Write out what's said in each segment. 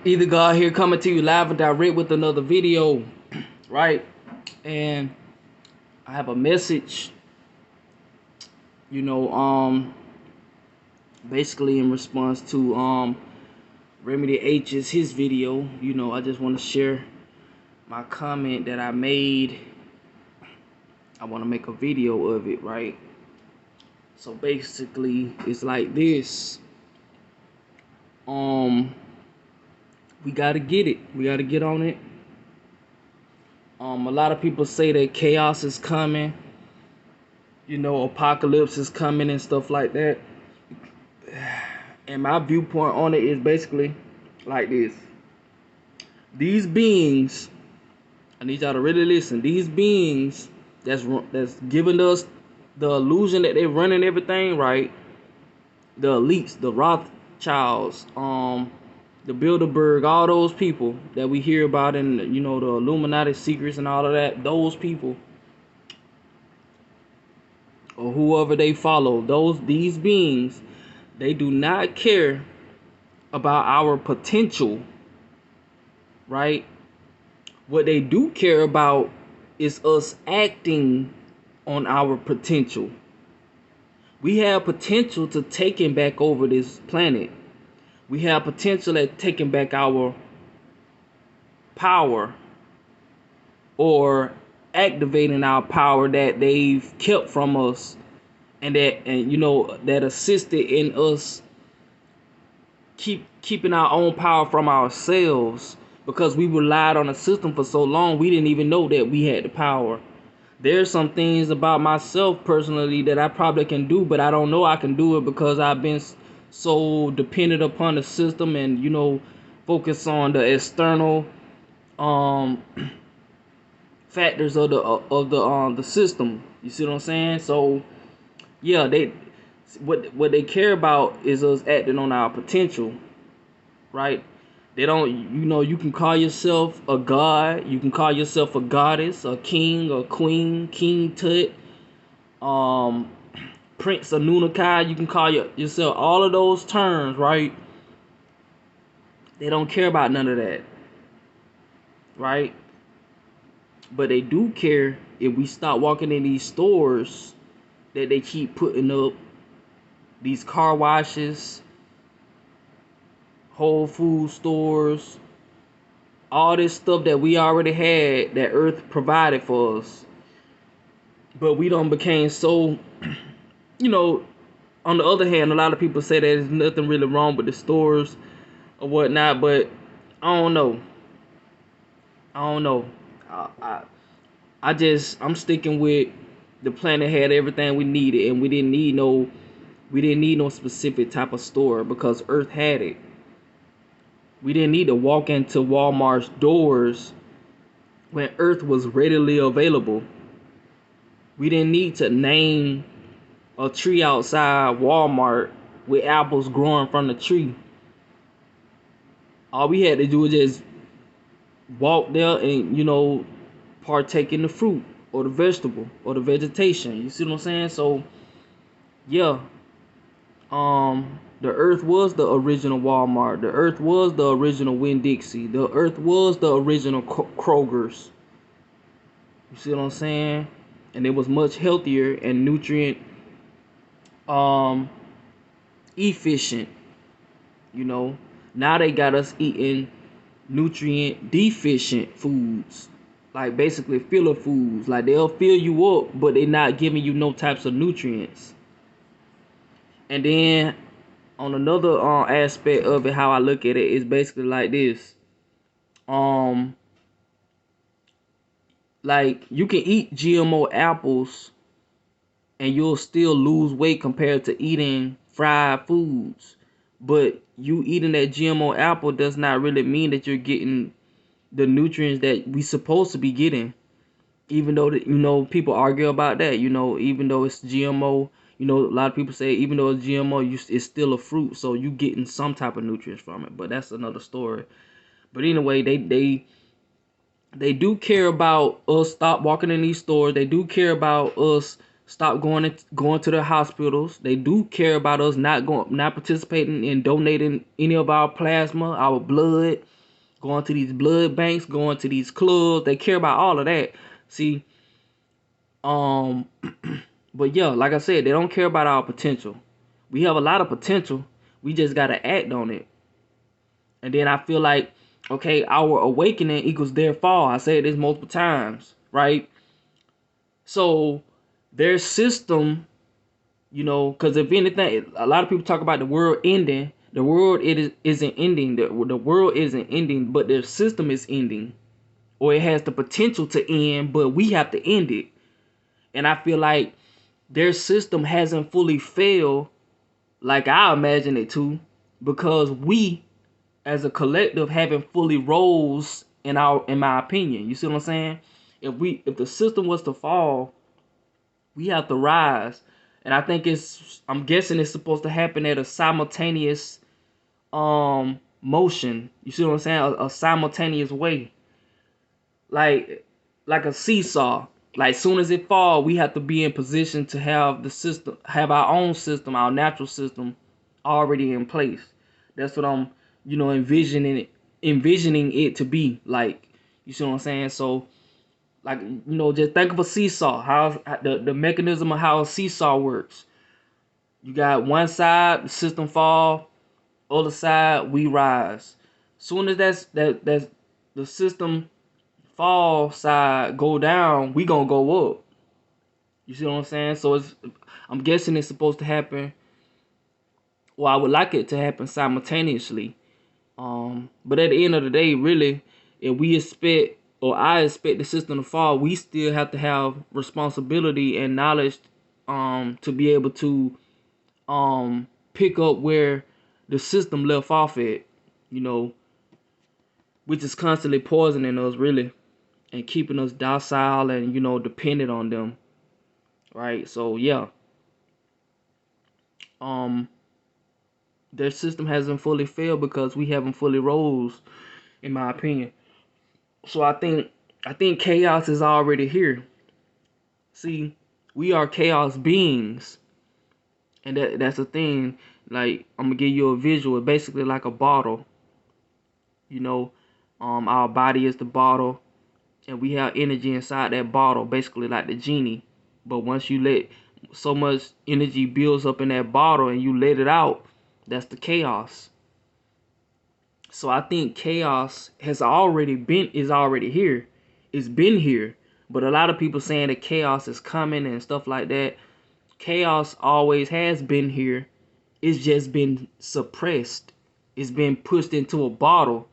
Either God here coming to you live and direct with another video, right? And I have a message, you know, basically in response to Remedy H's his video. I just want to share my comment that I made. I want to make a video of it, right? So basically, it's like this. We gotta get it. We gotta get on it. A lot of people say that chaos is coming. Apocalypse is coming and stuff like that. And my viewpoint on it is basically like this. These beings, I need y'all to really listen. These beings that's giving us the illusion that they're running everything, right? The elites, the Rothschilds, the Bilderberg, all those people that we hear about in, the Illuminati secrets and all of that. Those people, or whoever they follow, these beings, they do not care about our potential, right? What they do care about is us acting on our potential. We have potential to taking back over this planet. We have potential at taking back our power, or activating our power that they've kept from us, and that assisted in us keeping our own power from ourselves, because we relied on the system for so long we didn't even know that we had the power. There's some things about myself personally that I probably can do, but I don't know I can do it because I've been so dependent upon the system and focus on the external factors of the system. You see what I'm saying? So yeah, what they care about is us acting on our potential, right? They don't, you can call yourself a god, you can call yourself a goddess, a king, a queen, King Tut, Prince Anunnaki. You can call yourself all of those terms, right? They don't care about none of that, right? But they do care if we stop walking in these stores that they keep putting up, these car washes, Whole Food stores, all this stuff that we already had that Earth provided for us. But we done became so, on the other hand, a lot of people say that there's nothing really wrong with the stores or whatnot, but I don't know. I'm sticking with the planet had everything we needed, and we didn't need no specific type of store because Earth had it. We didn't need to walk into Walmart's doors when Earth was readily available. We didn't need to name a tree outside Walmart with apples growing from the tree. All we had to do was just walk there and partake in the fruit or the vegetable or the vegetation. You see what I'm saying? So yeah, the Earth was the original Walmart. The Earth was the original Winn-Dixie. The Earth was the original Kroger's. You see what I'm saying? And it was much healthier and nutrient efficient. Now they got us eating nutrient deficient foods, like basically filler foods. Like they'll fill you up, but they're not giving you no types of nutrients. And then on another aspect of it, how I look at it is basically like this. Like you can eat GMO apples and you'll still lose weight compared to eating fried foods. But you eating that GMO apple does not really mean that you're getting the nutrients that we supposed to be getting. Even though people argue about that, even though it's GMO, a lot of people say even though it's GMO, it's still a fruit, so you getting some type of nutrients from it. But that's another story. But anyway, they do care about us stop walking in these stores. They do care about us stop going to the hospitals. They do care about us not participating in donating any of our plasma, our blood, going to these blood banks, going to these clubs. They care about all of that. See, um, but yeah, like I said, they don't care about our potential. We have a lot of potential. We just gotta act on it. And then I feel like, okay, our awakening equals their fall. I said this multiple times, right? So their system, because if anything, a lot of people talk about the world ending. The world isn't ending. The world isn't ending, but their system is ending, or it has the potential to end, but we have to end it. And I feel like their system hasn't fully failed like I imagine it to, because we as a collective haven't fully rose in my opinion. You see what I'm saying? If the system was to fall, we have to rise. And I think I'm guessing it's supposed to happen at a simultaneous motion. You see what I'm saying? A simultaneous way. Like a seesaw. Like soon as it fall, we have to be in position to have our own system, our natural system already in place. That's what I'm, envisioning it to be like. You see what I'm saying? So, like, just think of a seesaw. How the mechanism of how a seesaw works. You got one side, the system fall, other side, we rise. Soon as that's the system fall side go down, we gonna go up. You see what I'm saying? So I'm guessing it's supposed to happen. Well, I would like it to happen simultaneously. But at the end of the day, really, if we expect or I expect the system to fall, we still have to have responsibility and knowledge to be able to pick up where the system left off at, you know, which is constantly poisoning us really and keeping us docile and dependent on them. Right? So yeah. Um their system hasn't fully failed because we haven't fully rose, in my opinion. So I think chaos is already here. See, we are chaos beings. And that's the thing. Like, I'm gonna give you a visual, basically like a bottle. You know, our body is the bottle, and we have energy inside that bottle, basically like the genie. But once you let so much energy builds up in that bottle and you let it out, that's the chaos. So I think chaos is already here. It's been here. But a lot of people saying that chaos is coming and stuff like that. Chaos always has been here. It's just been suppressed. It's been pushed into a bottle.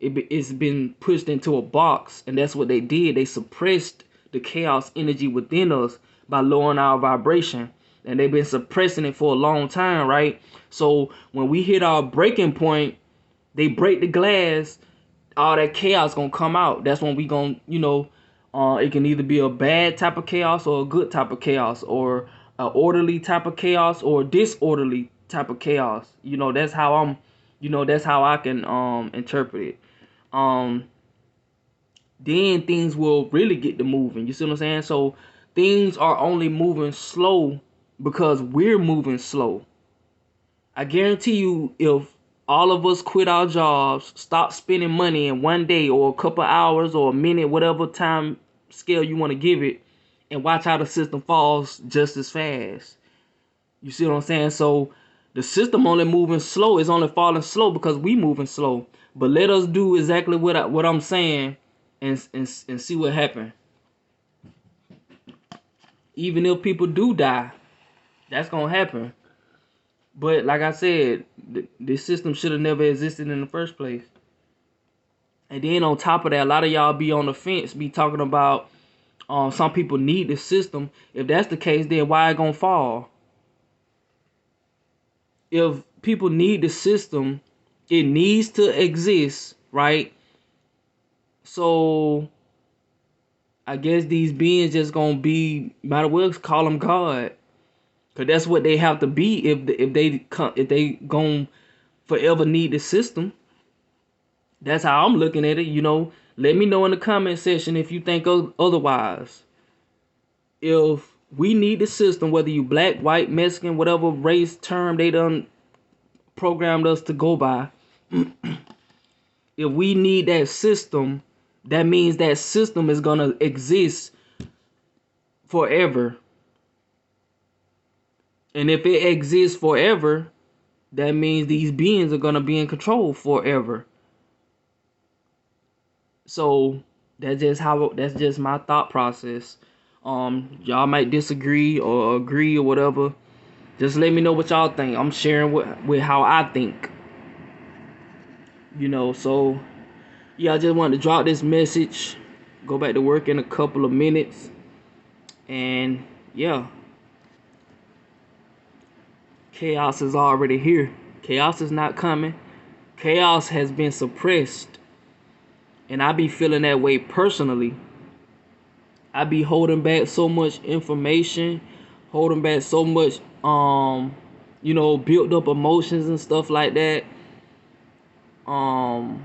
It's been pushed into a box, and that's what they did. They suppressed the chaos energy within us by lowering our vibration, and they've been suppressing it for a long time, right? So when we hit our breaking point, they break the glass, all that chaos gonna come out. That's when we gonna, it can either be a bad type of chaos or a good type of chaos, or a orderly type of chaos or a disorderly type of chaos. That's how I can interpret it. um then things will really get to moving. You see what I'm saying? So things are only moving slow because we're moving slow. I guarantee you, if all of us quit our jobs, stop spending money in one day or a couple hours or a minute, whatever time scale you want to give it, and watch how the system falls just as fast. You see what I'm saying? So the system only moving slow is only falling slow because we moving slow. But let us do exactly what I'm saying, and see what happens. Even if people do die, that's gonna happen. But like I said, this system should have never existed in the first place. And then on top of that, a lot of y'all be on the fence, be talking about some people need the system. If that's the case, then why it gonna fall? If people need the system, it needs to exist, right? So I guess these beings just gonna be, might as well call them God, cause that's what they have to be if they gon' forever need the system. That's how I'm looking at it. Let me know in the comment section if you think otherwise. If we need the system, whether you black, white, Mexican, whatever race term they done programmed us to go by, If we need that system, that means that system is going to exist forever. And if it exists forever, that means these beings are going to be in control forever. So that's just my thought process. Y'all might disagree or agree or whatever. Just let me know what y'all think. I'm sharing with how I think. So yeah, I just wanted to drop this message. Go back to work in a couple of minutes. And yeah, chaos is already here. Chaos is not coming. Chaos has been suppressed. And I be feeling that way personally. I be holding back so much information, holding back so much built up emotions and stuff like that. Um,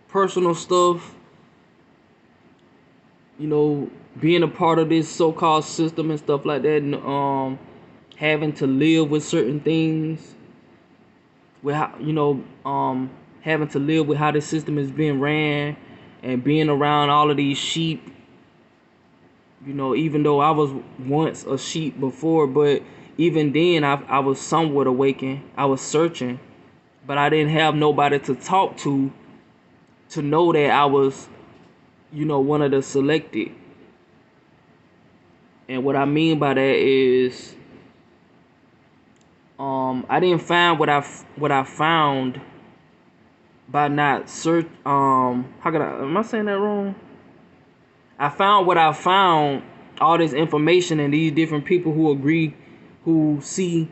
personal stuff, being a part of this so-called system and stuff like that, and having to live with certain things, with how, having to live with how the system is being ran, and being around all of these sheep. Even though I was once a sheep before, but even then I was somewhat awakened. I was searching, but I didn't have nobody to talk to know that I was, one of the selected. And what I mean by that is, I didn't find what I found by not search. How could I? Am I saying that wrong? I found what I found. All this information and these different people who agree, who see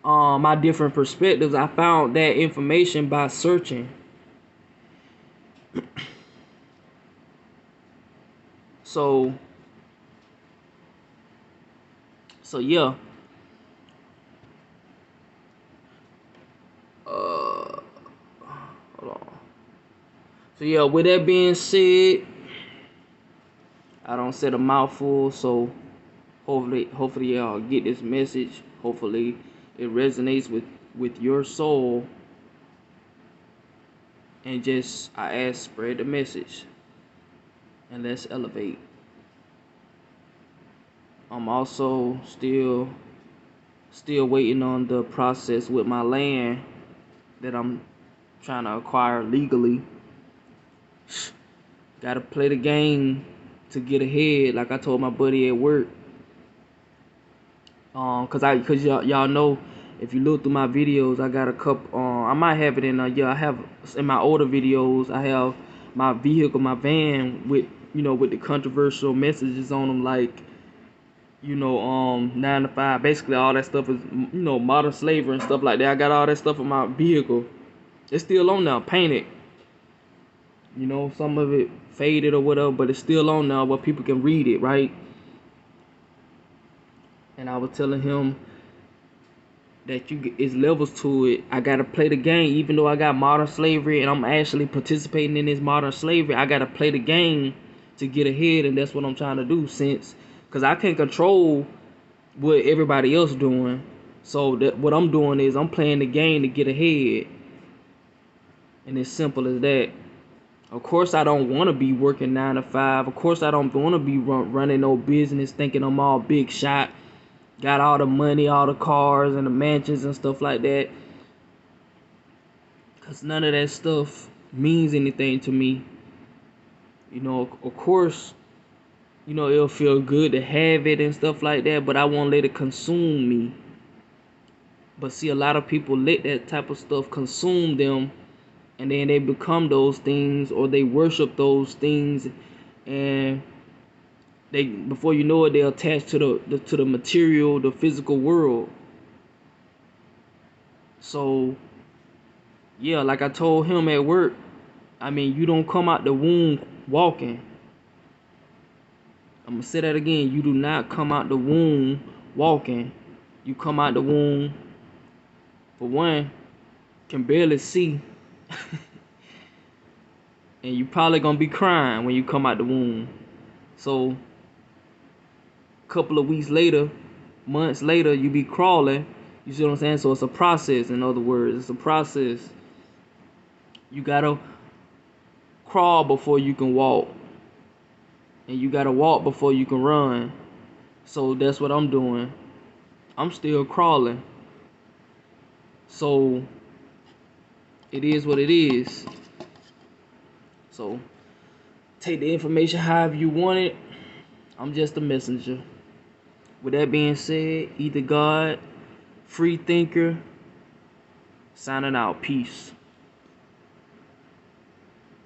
my different perspectives. I found that information by searching. So yeah. Hold on. So yeah, with that being said, I don't said a mouthful, so hopefully y'all get this message. Hopefully it resonates with your soul. And just, I ask, spread the message. And let's elevate. I'm also still waiting on the process with my land that I'm trying to acquire legally. Gotta play the game to get ahead, like I told my buddy at work. Cause y'all know, if you look through my videos, I got a couple. I might have it in. I have in my older videos. I have my vehicle, my van with with the controversial messages on them, like 9 to 5. Basically, all that stuff is modern slavery and stuff like that. I got all that stuff in my vehicle. It's still on now, painted. Some of it faded or whatever, but it's still on now where people can read it, right? And I was telling him that it's levels to it. I gotta play the game, even though I got modern slavery and I'm actually participating in this modern slavery. I gotta play the game to get ahead, and that's what I'm trying to do. Because I can't control what everybody else doing, so what I'm doing is I'm playing the game to get ahead, and it's simple as that. Of course, I don't want to be working 9 to 5. Of course, I don't want to be running no business, thinking I'm all big shot. Got all the money, all the cars, and the mansions and stuff like that. Because none of that stuff means anything to me. Of course, it'll feel good to have it and stuff like that, but I won't let it consume me. But see, a lot of people let that type of stuff consume them, and then they become those things, or they worship those things, and before you know it, they're attached to the material, the physical world. So yeah, like I told him at work, I mean, you don't come out the womb walking. I'm gonna say that again. You do not come out the womb walking. You come out the womb, for one, can barely see. And you probably gonna be crying when you come out the womb. So a couple of weeks later, months later, you be crawling. You see what I'm saying? So it's a process. In other words, it's a process. You gotta crawl before you can walk, and you gotta walk before you can run. So that's what I'm doing. I'm still crawling. So it is what it is. So take the information however you want it. I'm just a messenger. With that being said, either God, free thinker, signing out. Peace.